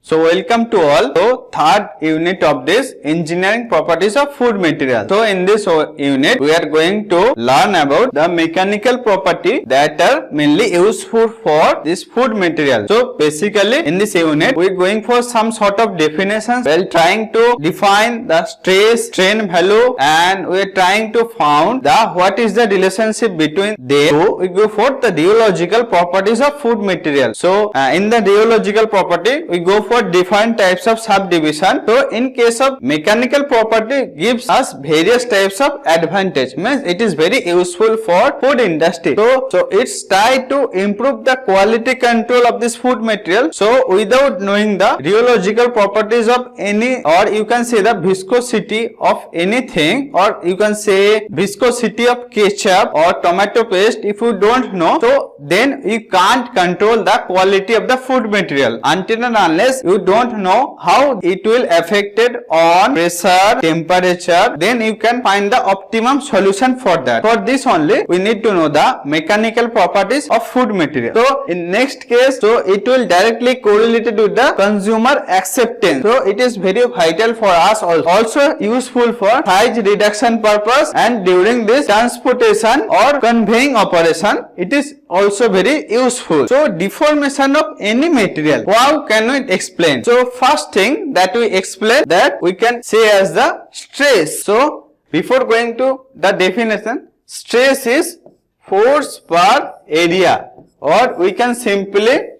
So welcome to all. So third unit of this engineering properties of food material. So in this unit we are going to learn about the mechanical property that are mainly useful for this food material. So basically in this unit we are going for some sort of definitions while trying to define the stress strain value, and we are trying to found the what is the relationship between them. So we go for the rheological properties of food material. So in the rheological property we go for different types of subdivision. So in case of mechanical property gives us various types of advantage, means it is very useful for food industry. So it's tried to improve the quality control of this food material. So without knowing the rheological properties of any, or you can say the viscosity of anything, or you can say viscosity of ketchup or tomato paste, if you don't know, so then you can't control the quality of the food material until and unless you don't know how it will affected on pressure, temperature, then you can find the optimum solution for that. For this only we need to know the mechanical properties of food material. So in next case, so it will directly correlated with the consumer acceptance. So it is very vital for us, also useful for size reduction purpose, and during this transportation or conveying operation it is also very useful. So deformation of any material, how can we explain? So first thing that we explain, that we can say as the stress. So before going to the definition, stress is force per area, or we can simply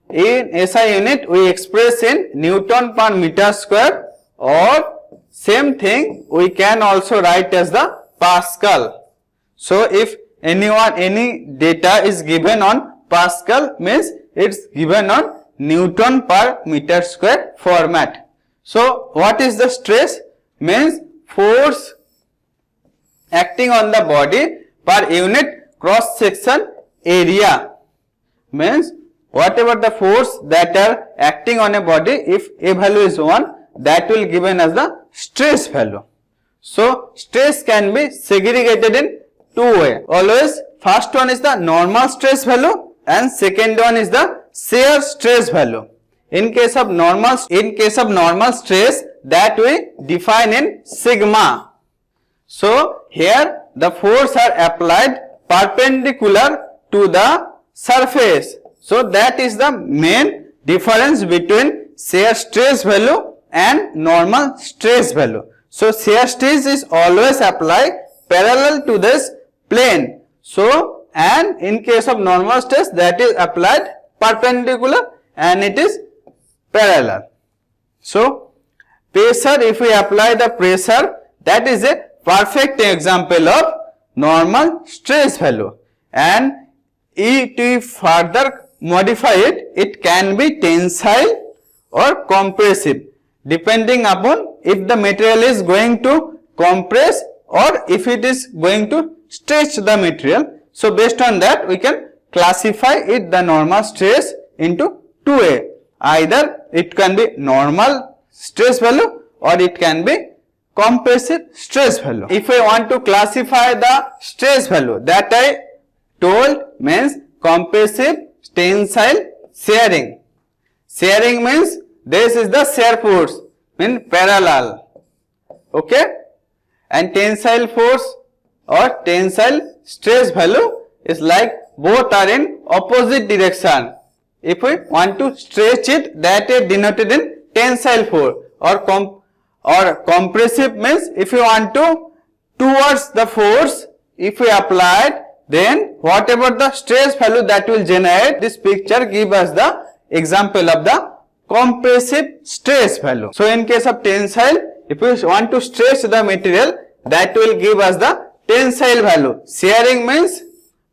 in SI unit we express in Newton per meter square, or same thing we can also write as the Pascal. So if any data is given on Pascal, means it's given on Newton per meter square format. So what is the stress? Means force acting on the body per unit cross section area, means whatever the force that are acting on a body, if a value is 1, that will given as the stress value. So stress can be segregated in two ways. Always first one is the normal stress value and second one is the shear stress value. In case of normal stress, that we define in sigma. So here the force are applied perpendicular to the surface. So that is the main difference between shear stress value and normal stress value. So shear stress is always applied parallel to this plane. So and in case of normal stress, that is applied perpendicular and it is parallel. So pressure, if we apply the pressure, that is a perfect example of normal stress value, and if we further modify it, it can be tensile or compressive, depending upon if the material is going to compress or if it is going to stretch the material. So based on that we can classify it the normal stress into 2A. Either it can be normal stress value or it can be compressive stress value. If I want to classify the stress value, that I told, means compressive, tensile, shearing. Shearing means this is the shear force, means parallel, okay, and tensile force or tensile stress value is like both are in opposite direction. If we want to stretch it, that is denoted in tensile force, or compressive means if you want to towards the force, if we applied, then whatever the stress value that will generate, this picture give us the example of the compressive stress value. So in case of tensile, if we want to stretch the material, that will give us the tensile value. Shearing means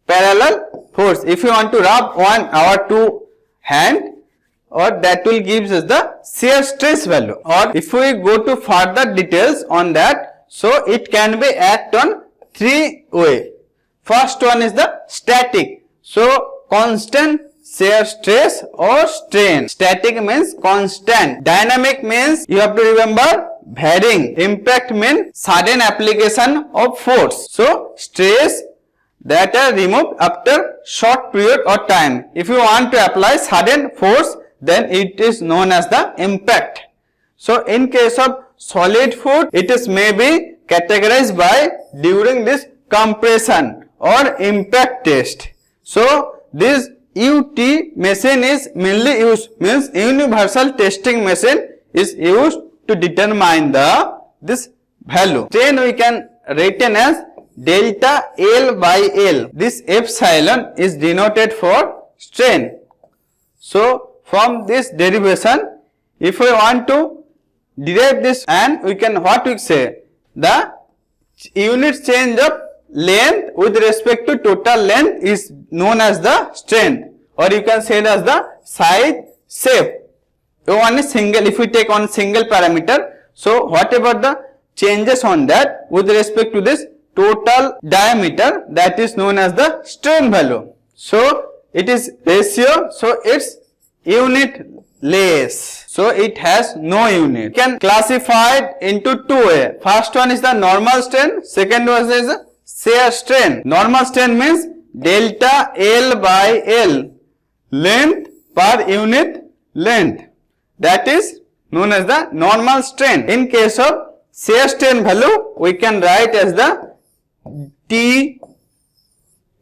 parallel force. If you want to rub one or two hand, or that will gives us the shear stress value. Or if we go to further details on that, so it can be act on 3 way. First one is the static. So constant shear stress or strain. Static means constant. Dynamic means you have to remember varying. Impact means sudden application of force. So stress that are removed after short period or time. If you want to apply sudden force, then it is known as the impact. So in case of solid food, it is maybe categorized by during this compression or impact test. So this UT machine is mainly used, means universal testing machine is used to determine this value. Strain we can written as delta L by L. This epsilon is denoted for strain. So from this derivation, if we want to derive this, and we can what we say, the unit change of length with respect to total length is known as the strain, or you can say it as the size shape. So one is single, if we take on single parameter, so whatever the changes on that with respect to this total diameter, that is known as the strain value. So it is ratio, so it's unit less, so it has no unit. You can classify it into two ways. First one is the normal strain, second one is the shear strain. Normal strain means delta L by L, length per unit length, that is known as the normal strain. In case of shear strain value, we can write as the T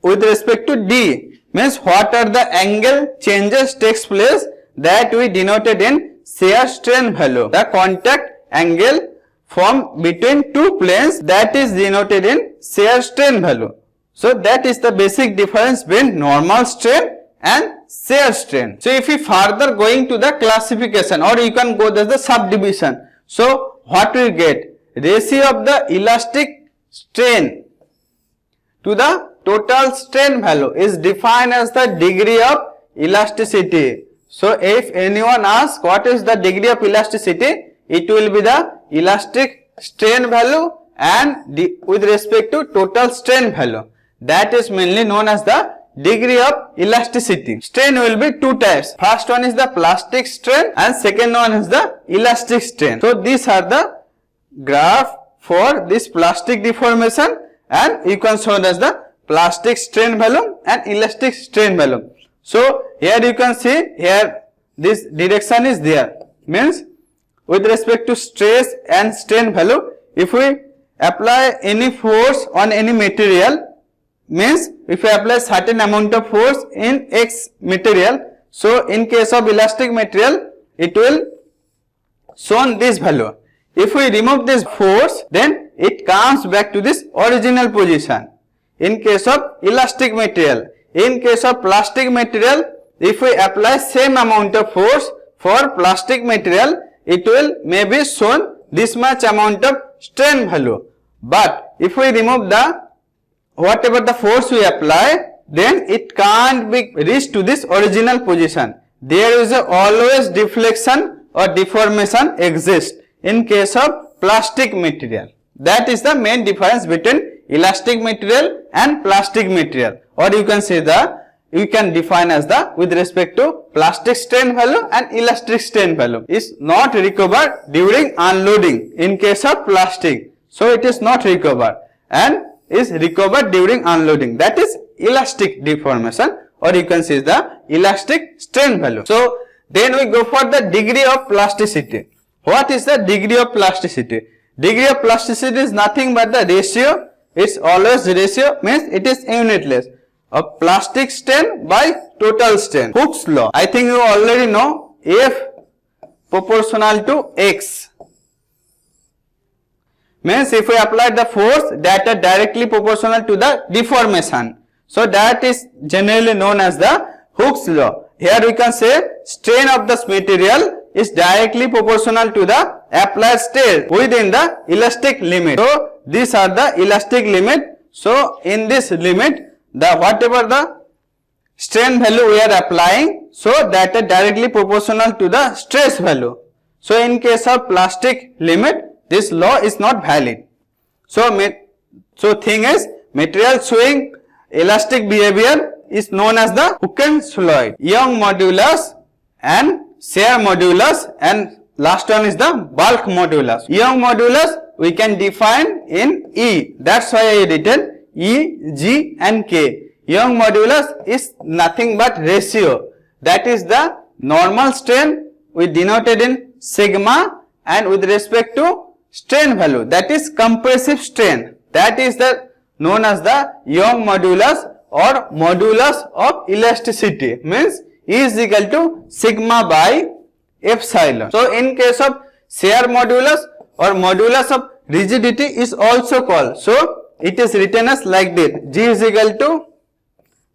with respect to D, means what are the angle changes takes place, that we denoted in shear strain value. The contact angle formed between two planes, that is denoted in shear strain value. So that is the basic difference between normal strain and shear strain. So if we further going to the classification, or you can go to the subdivision, so what we get, ratio of the elastic strain to the total strain value is defined as the degree of elasticity. So if anyone asks what is the degree of elasticity, it will be the elastic strain value and with respect to total strain value. That is mainly known as the degree of elasticity. Strain will be two types. First one is the plastic strain and second one is the elastic strain. So these are the graph for this plastic deformation, and you can show it as the plastic strain value and elastic strain value. So here you can see, here this direction is there, means with respect to stress and strain value, if we apply any force on any material, means if we apply certain amount of force in X material, so in case of elastic material, it will show this value. If we remove this force, then it comes back to this original position. In case of elastic material, in case of plastic material, if we apply same amount of force for plastic material, it will maybe shown this much amount of strain value. But if we remove the whatever the force we apply, then it can't be reached to this original position. There is always deflection or deformation exists in case of plastic material. That is the main difference between elastic material and plastic material, or you can say you can define as the with respect to plastic strain value and elastic strain value is not recovered during unloading in case of plastic. So it is not recovered and is recovered during unloading, that is elastic deformation, or you can say the elastic strain value. So then we go for the degree of plasticity. What is the degree of plasticity? Degree of plasticity is nothing but the ratio, it's always ratio, means it is unitless, of plastic strain by total strain. Hooke's law, I think you already know, F proportional to X. Means if we apply the force that are directly proportional to the deformation. So that is generally known as the Hooke's law. Here we can say strain of this material is directly proportional to the applied stress within the elastic limit. So these are the elastic limit. So in this limit, the whatever the strain value we are applying, so that are directly proportional to the stress value. So in case of plastic limit, this law is not valid. So thing is, material showing elastic behavior is known as the Hooke's law. Young modulus and shear modulus, and last one is the bulk modulus. Young modulus we can define in E. That's why I written E, G and K. Young modulus is nothing but ratio. That is the normal strain we denoted in sigma, and with respect to strain value, that is compressive strain, that is the known as the Young modulus or modulus of elasticity, means E is equal to sigma by epsilon. So in case of shear modulus or modulus of rigidity is also called, so it is written as like this: G is equal to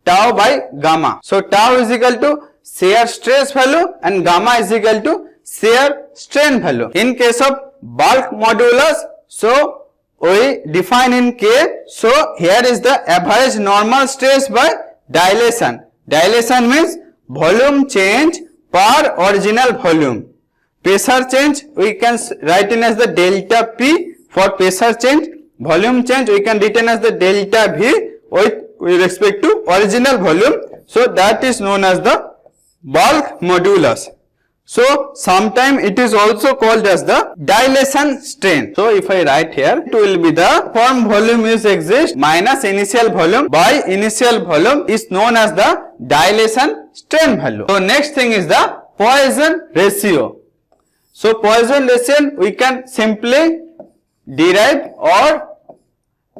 tau by gamma. So tau is equal to shear stress value and gamma is equal to shear strain value. In case of bulk modulus, so we define in K. So here is the average normal stress by dilation. Dilation means volume change per original volume. Pressure change we can write in as the delta P for pressure change. Volume change we can written as the delta V with respect to original volume. So that is known as the bulk modulus. So sometime it is also called as the dilation strain. So if I write here, it will be the form volume is exist minus initial volume by initial volume is known as the dilation strain value. So next thing is the Poisson ratio. So Poisson ratio we can simply derive or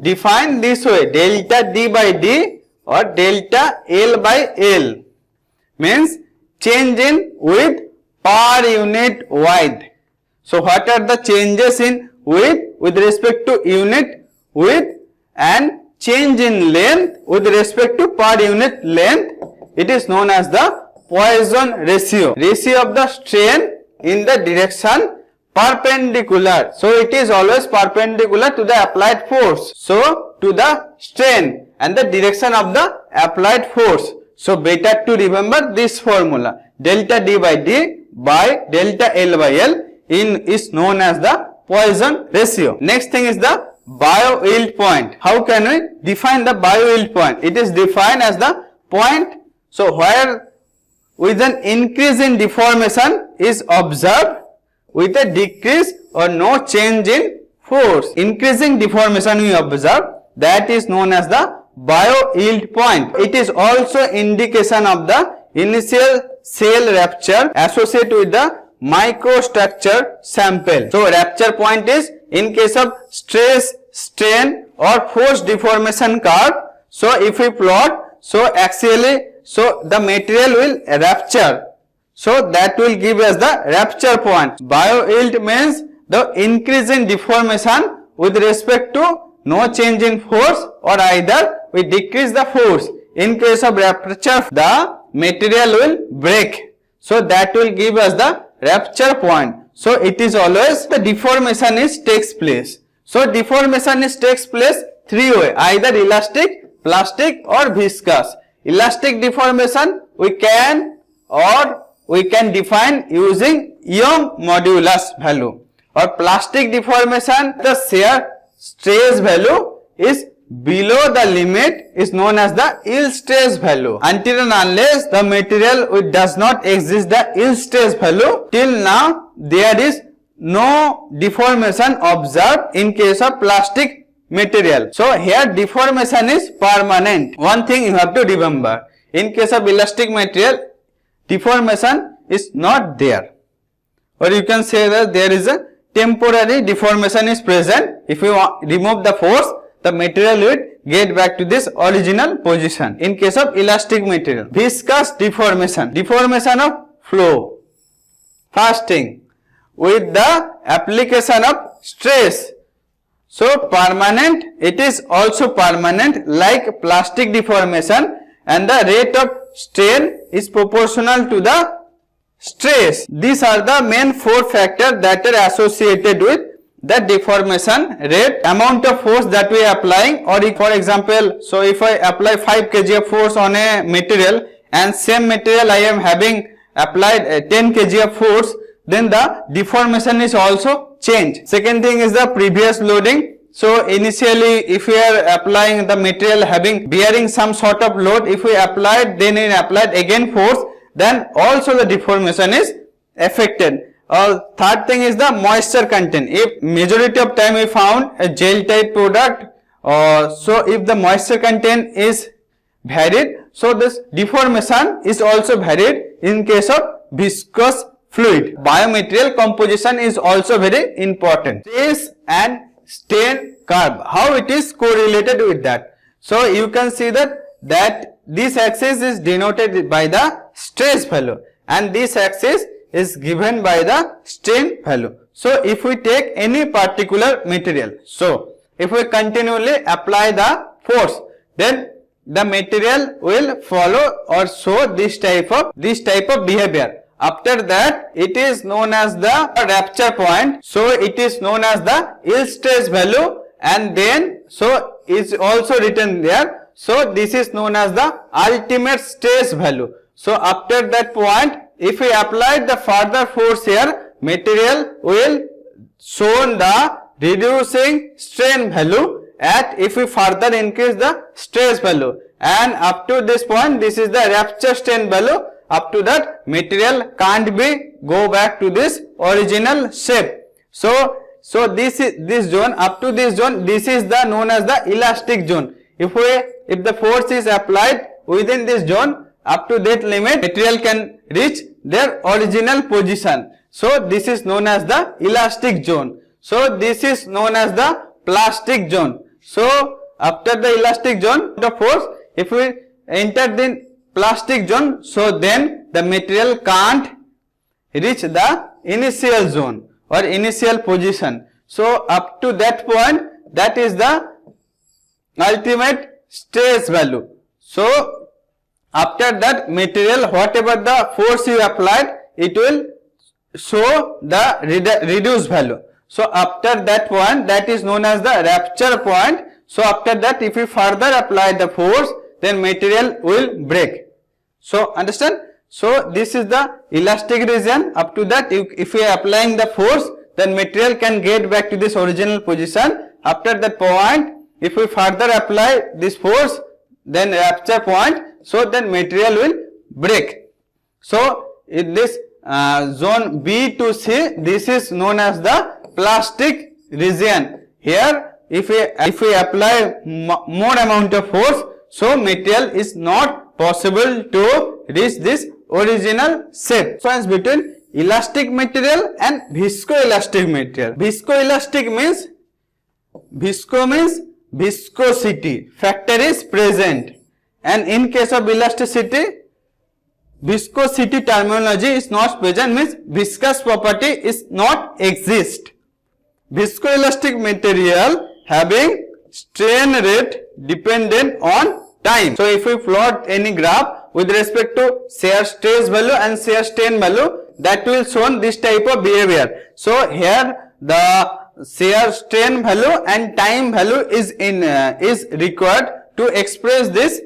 define this way: delta D by D or delta L by L means change in width per unit width. So what are the changes in width with respect to unit width and change in length with respect to per unit length? It is known as the Poisson ratio. Ratio of the strain in the direction perpendicular. So it is always perpendicular to the applied force. So to the strain and the direction of the applied force. So better to remember this formula: delta D by D by delta L by L is known as the Poisson ratio. Next thing is the bio yield point. How can we define the bio yield point? It is defined as the point, so where with an increase in deformation is observed with a decrease or no change in force. Increasing deformation we observe, that is known as the bio yield point. It is also indication of the initial cell rupture associated with the microstructure sample. So rupture point is in case of stress, strain or force deformation curve. So if we plot, so axially, so the material will rupture. So that will give us the rupture point. Bio yield means the increase in deformation with respect to no change in force, or either we decrease the force. In case of rupture, the material will break. So that will give us the rupture point. So it is always the deformation takes place. So deformation takes place three way: either elastic, plastic or viscous. Elastic deformation we can define using Young modulus value, or plastic deformation the shear stress value is below the limit is known as the yield stress value. Until and unless the material which does not exist the yield stress value, till now there is no deformation observed in case of plastic material. So here deformation is permanent. One thing you have to remember: in case of elastic material, deformation is not there, or you can say that there is a temporary deformation is present. If you remove the force, the material will get back to this original position. In case of elastic material, viscous deformation, deformation of flow. First thing, with the application of stress. So permanent, it is also permanent like plastic deformation, and the rate of strain is proportional to the stress. These are the main four factors that are associated with the deformation rate, amount of force that we are applying. Or if, for example, so if I apply 5 kg of force on a material and same material I am having applied 10 kg of force, then the deformation is also changed. Second thing is the previous loading. So initially if we are applying the material bearing some sort of load, if we applied then it applied again force, then also the deformation is affected. Third thing is the moisture content. If majority of time we found a gel type product, so if the moisture content is varied, so this deformation is also varied in case of viscous fluid. Biomaterial composition is also very important. Stress and strain curve, how it is correlated with that. So you can see that this axis is denoted by the stress value and this axis is given by the strain value. So if we take any particular material, so if we continually apply the force, then the material will follow or show this type of behavior. After that, it is known as the rupture point. So it is known as the yield stress value, and then so is also written there. So this is known as the ultimate stress value. So after that point, if we apply the further force here, material will show the reducing strain value at if we further increase the stress value, and up to this point, this is the rupture strain value. Up to that, material can't be go back to this original shape. So this is this zone, up to this zone, this is the known as the elastic zone. If the force is applied within this zone, up to that limit, material can reach their original position. So this is known as the elastic zone. So this is known as the plastic zone. So after the elastic zone, the force, if we enter the plastic zone, so then the material can't reach the initial zone or initial position. So up to that point, that is the ultimate stress value. So after that, material, whatever the force you applied, it will show the reduced value. So after that point, that is known as the rupture point. So after that, if we further apply the force, then material will break. So understand? So this is the elastic region. Up to that, if we are applying the force, then material can get back to this original position. After that point, if we further apply this force, then rupture point, so then material will break. So in this zone B to C, this is known as the plastic region. Here, if we apply more amount of force, so material is not possible to reach this original shape. Difference between elastic material and viscoelastic material. Viscoelastic means viscosity factor is present, and in case of elasticity, viscosity terminology is not present, means viscous property is not exist. Viscoelastic material having strain rate dependent on time. So if we plot any graph with respect to shear stress value and shear strain value, that will show this type of behavior. So here the shear strain value and time value is required to express this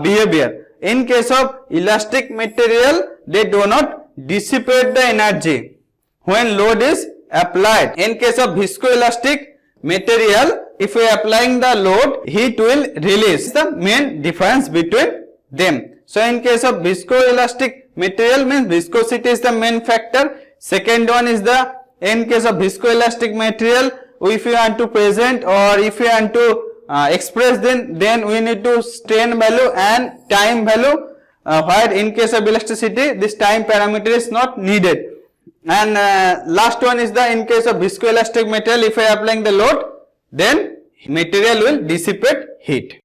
behavior. In case of elastic material, they do not dissipate the energy when load is applied. In case of viscoelastic material, if we are applying the load, heat will release. The main difference between them. So in case of viscoelastic material, means viscosity is the main factor. Second one is the, in case of viscoelastic material, if you want to present or if you want to express, then we need to strain value and time value, where in case of elasticity this time parameter is not needed. And last one is the, in case of viscoelastic material, if I am applying the load, then material will dissipate heat.